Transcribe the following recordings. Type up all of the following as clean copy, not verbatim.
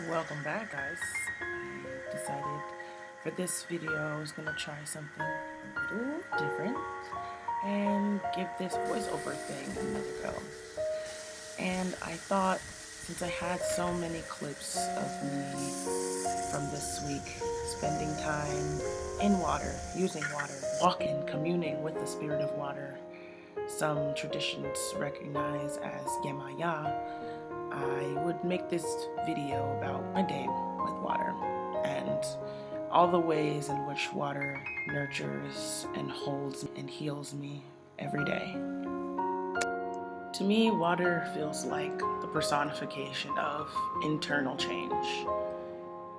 Welcome back, guys. I decided for this video I was gonna try something a little different and give this voiceover thing another go. And I thought, since I had so many clips of me from this week spending time in water, using water, walking, communing with the spirit of water, some traditions recognize as Yemaya, I would make this video about my day with water and all the ways in which water nurtures and holds and heals me every day. To me, water feels like the personification of internal change.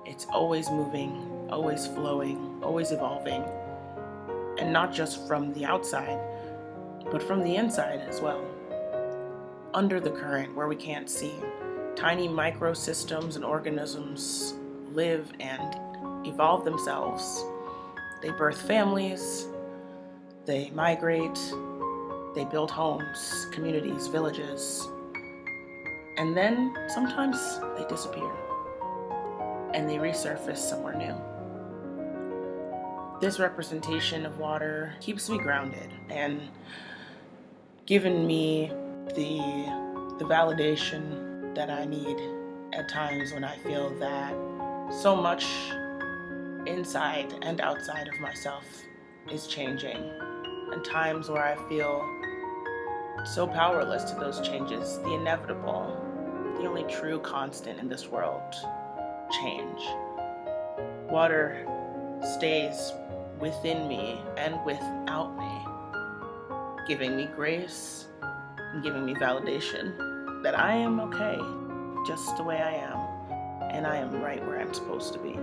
It's always moving, always flowing, always evolving, and not just from the outside, but from the inside as well. Under the current, where we can't see, tiny microsystems and organisms live and evolve themselves. They birth families, they migrate, they build homes, communities, villages, and then sometimes they disappear and they resurface somewhere new. This representation of water keeps me grounded and given me the validation that I need at times when I feel that so much inside and outside of myself is changing, and times where I feel so powerless to those changes, the inevitable, the only true constant in this world, change. Water stays within me and without me, giving me grace and giving me validation that I am okay just the way I am, and I am right where I'm supposed to be.